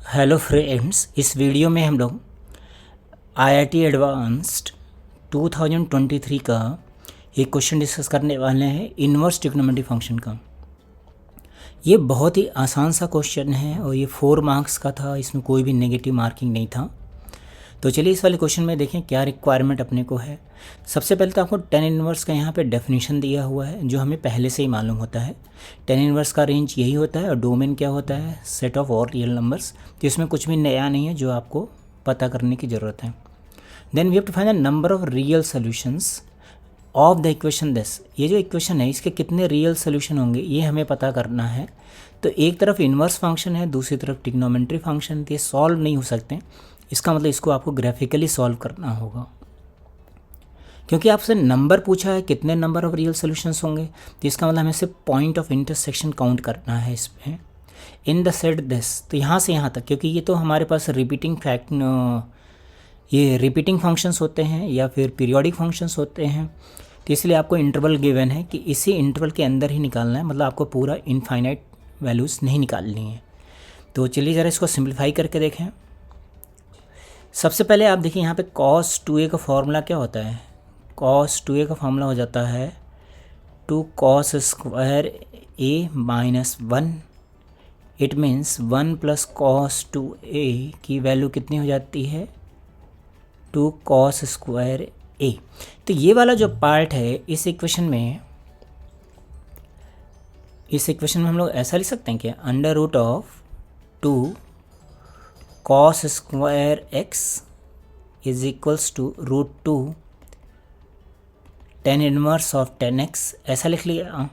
Hello friends, इस video में हम लोग आईआईटी एडवांस्ड 2023 का एक क्वेश्चन डिस्कस करने वाले हैं इन्वर्स ट्रिग्नोमेट्री फंक्शन का। ये बहुत ही आसान सा क्वेश्चन है और ये 4 मार्क्स का था, इसमें कोई भी नेगेटिव मार्किंग नहीं था। तो चलिए इस वाले क्वेश्चन में देखें क्या रिक्वायरमेंट अपने को है। सबसे पहले तो आपको टेन इन्वर्स का यहाँ पे डेफिनेशन दिया हुआ है जो हमें पहले से ही मालूम होता है। टेन इन्वर्स का रेंज यही होता है और डोमेन क्या होता है, set of all real numbers. तो इसमें कुछ भी नया नहीं है जो आपको पता करने की ज़रूरत है। Then we have to find the number of real solutions of the equation this. ये जो इक्वेशन है इसके कितने रियल सोल्यूशन होंगे ये हमें पता करना है। तो एक तरफ इन्वर्स फंक्शन है, दूसरी तरफ ट्रिग्नोमेट्री फंक्शन, तो ये सॉल्व नहीं हो सकते। इसका मतलब इसको आपको ग्राफिकली सॉल्व करना होगा, क्योंकि आपसे नंबर पूछा है कितने नंबर ऑफ रियल सॉल्यूशंस होंगे। तो इसका मतलब हमें सिर्फ पॉइंट ऑफ इंटरसेक्शन काउंट करना है इसमें इन द सेट दिस। तो यहाँ से यहाँ तक, क्योंकि ये तो हमारे पास ये रिपीटिंग फंक्शंस होते हैं या फिर पीरियोडिक फंक्शंस होते हैं। तो इसलिए आपको इंटरवल गिवन है कि इसी इंटरवल के अंदर ही निकालना है, मतलब आपको पूरा इनफाइनाइट वैल्यूज़ नहीं निकालनी है। तो चलिए ज़रा इसको सिंप्लीफाई करके देखें। सबसे पहले आप देखिए यहाँ पे cos 2a का फॉर्मूला क्या होता है। cos 2a का फॉर्मूला हो जाता है 2 cos square a minus 1। It means 1 plus cos 2a की वैल्यू कितनी हो जाती है, 2 cos स्क्वायर a। तो ये वाला जो पार्ट है इस इक्वेशन में हम लोग ऐसा लिख सकते हैं कि under root of 2 cos square x is equals to root 2 tan inverse of tan x, ऐसा लिख लिया।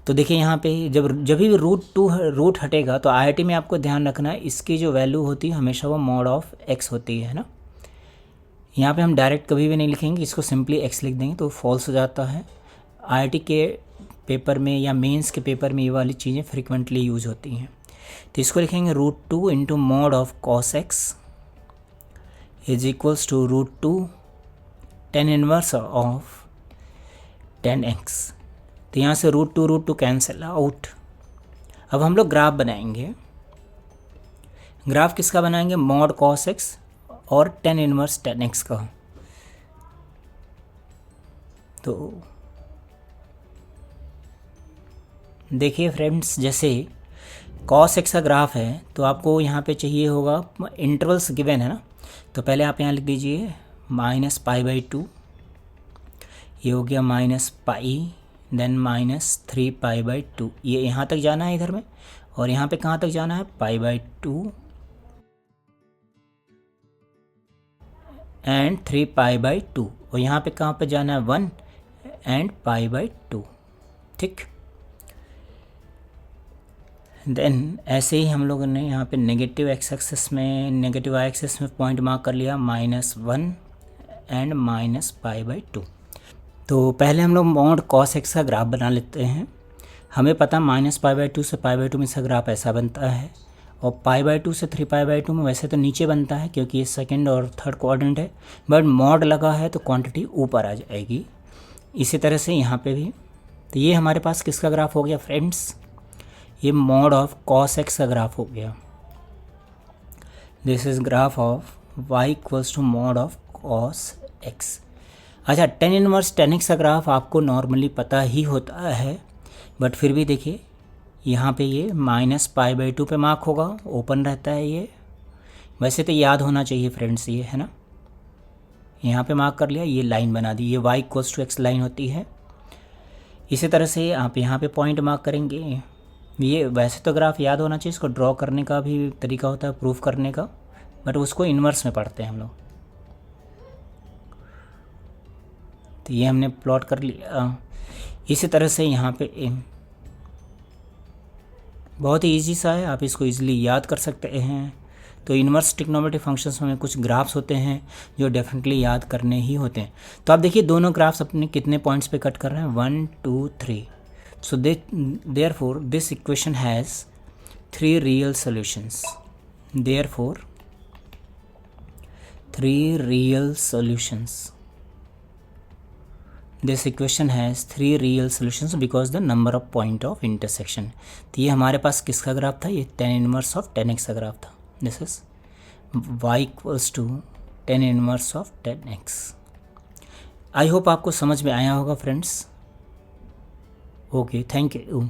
तो देखिए यहाँ पे जब भी रूट हटेगा तो आईआईटी में आपको ध्यान रखना है इसकी जो वैल्यू होती है हमेशा वो मॉड ऑफ x होती है ना। यहाँ पे हम डायरेक्ट कभी भी नहीं लिखेंगे, इसको सिंपली x लिख देंगे तो फॉल्स हो जाता है। आईआईटी के पेपर में या मेंस के पेपर में ये वाली चीज़ें फ्रिक्वेंटली यूज होती हैं। तो इसको लिखेंगे root 2 into mod of cos x is equals to root 2 tan inverse of tan x। तो यहाँ से रूट टू कैंसिल आउट। अब हम लोग ग्राफ बनाएंगे। ग्राफ किसका बनाएंगे, मॉड कॉस एक्स और tan इनवर्स tan x का। तो देखिए फ्रेंड्स, जैसे cos x का ग्राफ है तो आपको यहाँ पे चाहिए होगा, इंटरवल्स गिवन है ना। तो पहले आप यहाँ लिख दीजिए -π/2, ये हो गया -π, देन -3π/2। ये यहाँ तक जाना है इधर में, और यहाँ पे कहाँ तक जाना है, π/2 एंड 3π/2, और यहाँ पे कहाँ पे जाना है 1 एंड π/2। ठीक, देन ऐसे ही हम लोगों ने यहाँ पे नेगेटिव एक्स एक्सिस में, नेगेटिव वाई एक्सिस में पॉइंट मार्क कर लिया -1 एंड -π/2। तो पहले हम लोग मॉड कॉस एक्स का ग्राफ बना लेते हैं। हमें पता -π/2 से π/2 में इसका ग्राफ ऐसा बनता है, और π/2 से 3π/2 में वैसे तो नीचे बनता है क्योंकि ये सेकंड और थर्ड क्वाड्रेंट है, बट मॉड लगा है तो क्वांटिटी ऊपर आ जाएगी। इसी तरह से यहाँ पे भी। तो ये हमारे पास किसका ग्राफ हो गया फ्रेंड्स, ये मॉड ऑफ कॉस एक्स का ग्राफ हो गया। This is graph of y equals to mod of cos x. अच्छा, tan इनवर्स tan x का ग्राफ आपको नॉर्मली पता ही होता है, बट फिर भी देखिए यहाँ पे ये -π/2 पे मार्क होगा, ओपन रहता है ये। वैसे तो याद होना चाहिए फ्रेंड्स, ये है ना, यहाँ पे मार्क कर लिया, ये लाइन बना दी, ये y equals to x line होती है। इसी तरह से आप यहाँ पे पॉइंट मार्क करेंगे। ये वैसे तो ग्राफ याद होना चाहिए, इसको ड्रॉ करने का भी तरीका होता है, प्रूफ करने का, बट उसको इन्वर्स में पढ़ते हैं हम लोग। तो ये हमने प्लॉट कर लिया। इसी तरह से यहाँ पे बहुत ही ईजी सा है, आप इसको ईजिली याद कर सकते हैं। तो इन्वर्स ट्रिग्नोमेट्री फंक्शंस में कुछ ग्राफ्स होते हैं जो डेफिनेटली याद करने ही होते हैं। तो आप देखिए दोनों ग्राफ्स अपने कितने पॉइंट्स पे कट कर रहे हैं, 1 2 3। So therefore this equation has 3 real solutions. Therefore 3 real solutions. This equation has 3 real solutions because the number of point of intersection. तो ये हमारे पास किसका ग्राफ था, ये tan inverse of tan x का ग्राफ था। This is y equals to 10 inverse of 10x। I hope आपको समझ में आया होगा फ्रेंड्स। Okay, thank you.